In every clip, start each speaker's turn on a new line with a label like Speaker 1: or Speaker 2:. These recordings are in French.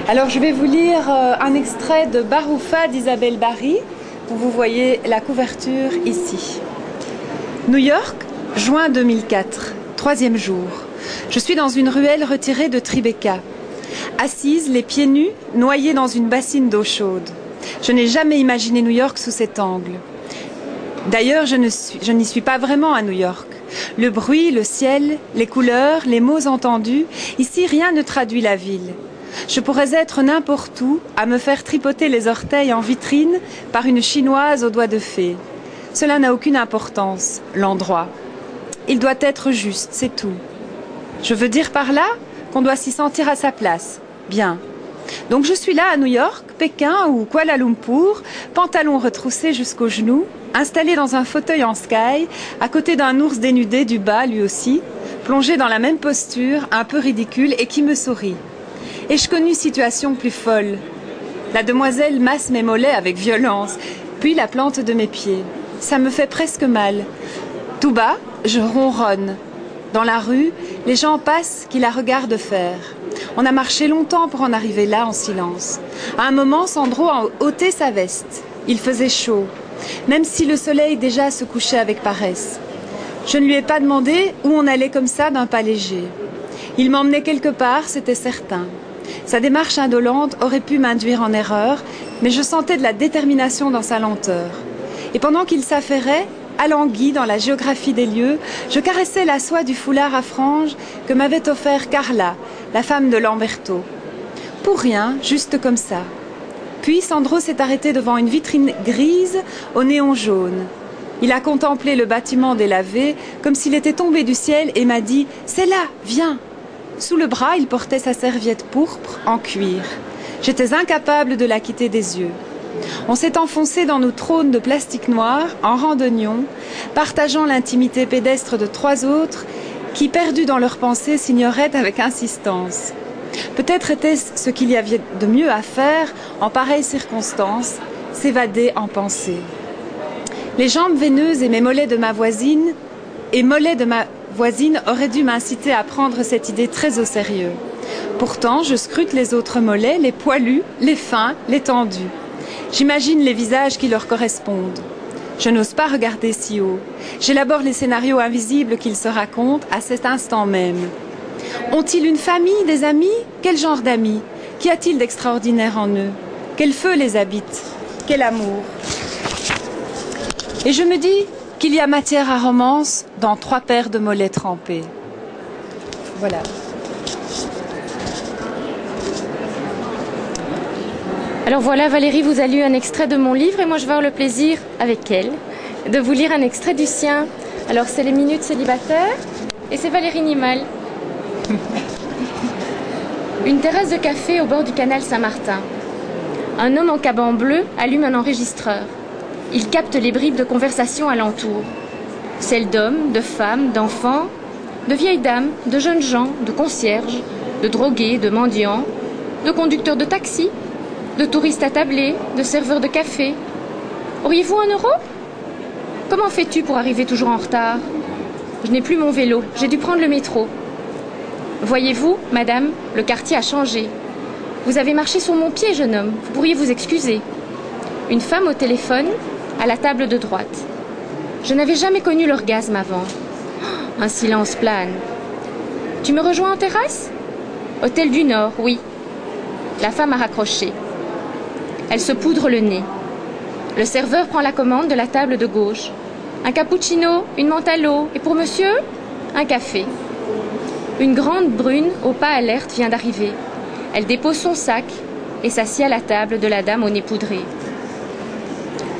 Speaker 1: Alors je vais vous lire un extrait de Baroufa d'Isabelle Barry, où vous voyez la couverture ici. New York, juin 2004, 3e jour. Je suis dans une ruelle retirée de Tribeca. Assise, les pieds nus, noyée dans une bassine d'eau chaude. Je n'ai jamais imaginé New York sous cet angle. D'ailleurs, je n'y suis pas vraiment à New York. Le bruit, le ciel, les couleurs, les mots entendus, ici rien ne traduit la ville. Je pourrais être n'importe où, à me faire tripoter les orteils en vitrine par une chinoise aux doigts de fée. Cela n'a aucune importance, l'endroit. Il doit être juste, c'est tout. Je veux dire par là qu'on doit s'y sentir à sa place. Bien. Donc je suis là à New York, Pékin ou Kuala Lumpur, pantalon retroussé jusqu'aux genoux, installé dans un fauteuil en sky, à côté d'un ours dénudé du bas lui aussi, plongé dans la même posture, un peu ridicule et qui me sourit. Ai-je connu situation plus folle? La demoiselle masse mes mollets avec violence, puis la plante de mes pieds. Ça me fait presque mal. Tout bas, je ronronne. Dans la rue, les gens passent qui la regardent faire. On a marché longtemps pour en arriver là en silence. À un moment, Sandro a ôté sa veste. Il faisait chaud, même si le soleil déjà se couchait avec paresse. Je ne lui ai pas demandé où on allait comme ça d'un pas léger. Il m'emmenait quelque part, c'était certain. Sa démarche indolente aurait pu m'induire en erreur, mais je sentais de la détermination dans sa lenteur. Et pendant qu'il s'affairait, alangui dans la géographie des lieux, je caressais la soie du foulard à franges que m'avait offert Carla, la femme de Lamberto. Pour rien, juste comme ça. Puis Sandro s'est arrêté devant une vitrine grise au néon jaune. Il a contemplé le bâtiment délavé comme s'il était tombé du ciel et m'a dit « C'est là, viens !» Sous le bras, il portait sa serviette pourpre en cuir. J'étais incapable de la quitter des yeux. On s'est enfoncé dans nos trônes de plastique noir, en rang d'oignons, partageant l'intimité pédestre de 3 autres qui, perdus dans leurs pensées, s'ignoraient avec insistance. Peut-être était-ce ce qu'il y avait de mieux à faire en pareilles circonstances, s'évader en pensée. Les jambes veineuses et mes mollets de ma voisine auraient dû m'inciter à prendre cette idée très au sérieux. Pourtant, je scrute les autres mollets, les poilus, les fins, les tendus. J'imagine les visages qui leur correspondent. Je n'ose pas regarder si haut. J'élabore les scénarios invisibles qu'ils se racontent à cet instant même. Ont-ils une famille, des amis? Quel genre d'amis? Qu'y a-t-il d'extraordinaire en eux? Quel feu les habite? Quel amour? Et je me dis qu'il y a matière à romance dans 3 paires de mollets trempés. Voilà.
Speaker 2: Alors voilà, Valérie vous a lu un extrait de mon livre et moi je vais avoir le plaisir, avec elle, de vous lire un extrait du sien. Alors c'est les minutes célibataires et c'est Valérie Nimal. Une terrasse de café au bord du canal Saint-Martin. Un homme en caban bleu allume un enregistreur. Il capte les bribes de conversation alentour. Celles d'hommes, de femmes, d'enfants, de vieilles dames, de jeunes gens, de concierges, de drogués, de mendiants, de conducteurs de taxi, de touristes attablés, de serveurs de café. Auriez-vous 1 euro? Comment fais-tu pour arriver toujours en retard? Je n'ai plus mon vélo, j'ai dû prendre le métro. Voyez-vous, madame, le quartier a changé. Vous avez marché sur mon pied, jeune homme, vous pourriez vous excuser. Une femme au téléphone, à la table de droite. Je n'avais jamais connu l'orgasme avant. Un silence plane. Tu me rejoins en terrasse? Hôtel du Nord, oui. La femme a raccroché. Elle se poudre le nez. Le serveur prend la commande de la table de gauche. Un cappuccino, une menthe à l'eau, et pour monsieur, un café. Une grande brune, au pas alerte, vient d'arriver. Elle dépose son sac et s'assied à la table de la dame au nez poudré.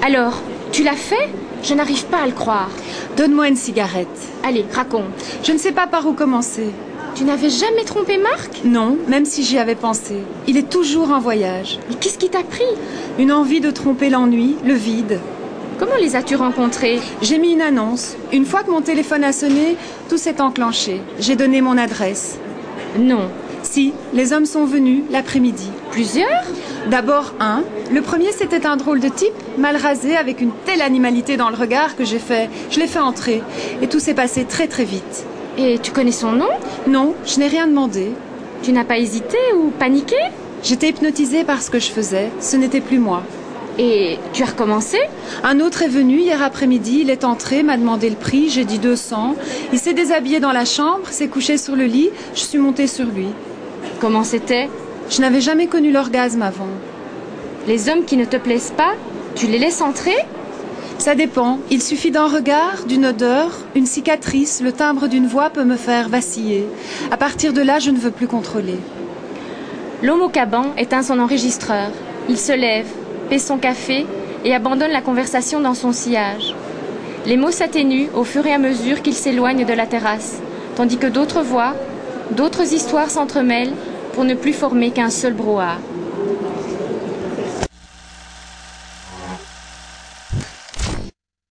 Speaker 2: Alors, tu l'as fait? Je n'arrive pas à le croire.
Speaker 1: Donne-moi une cigarette.
Speaker 2: Allez, raconte.
Speaker 1: Je ne sais pas par où commencer.
Speaker 2: Tu n'avais jamais trompé Marc?
Speaker 1: Non, même si j'y avais pensé. Il est toujours en voyage.
Speaker 2: Mais qu'est-ce qui t'a pris?
Speaker 1: Une envie de tromper l'ennui, le vide.
Speaker 2: Comment les as-tu rencontrés?
Speaker 1: J'ai mis une annonce. Une fois que mon téléphone a sonné, tout s'est enclenché. J'ai donné mon adresse.
Speaker 2: Non.
Speaker 1: Si, les hommes sont venus l'après-midi.
Speaker 2: Plusieurs?
Speaker 1: D'abord un. Le premier, c'était un drôle de type, mal rasé, avec une telle animalité dans le regard que je l'ai fait entrer. Et tout s'est passé très très vite.
Speaker 2: Et tu connais son nom?
Speaker 1: Non, je n'ai rien demandé.
Speaker 2: Tu n'as pas hésité ou paniqué?
Speaker 1: J'étais hypnotisée par ce que je faisais, ce n'était plus moi.
Speaker 2: Et tu as recommencé?
Speaker 1: Un autre est venu hier après-midi, il est entré, m'a demandé le prix, j'ai dit 200. Il s'est déshabillé dans la chambre, s'est couché sur le lit, je suis montée sur lui.
Speaker 2: Comment c'était?
Speaker 1: Je n'avais jamais connu l'orgasme avant.
Speaker 2: Les hommes qui ne te plaisent pas, tu les laisses entrer?
Speaker 1: Ça dépend. Il suffit d'un regard, d'une odeur, une cicatrice, le timbre d'une voix peut me faire vaciller. À partir de là, je ne veux plus contrôler.
Speaker 2: L'homme au caban éteint son enregistreur. Il se lève, paie son café et abandonne la conversation dans son sillage. Les mots s'atténuent au fur et à mesure qu'il s'éloigne de la terrasse, tandis que d'autres voix, d'autres histoires s'entremêlent pour ne plus former qu'un seul brouhaha.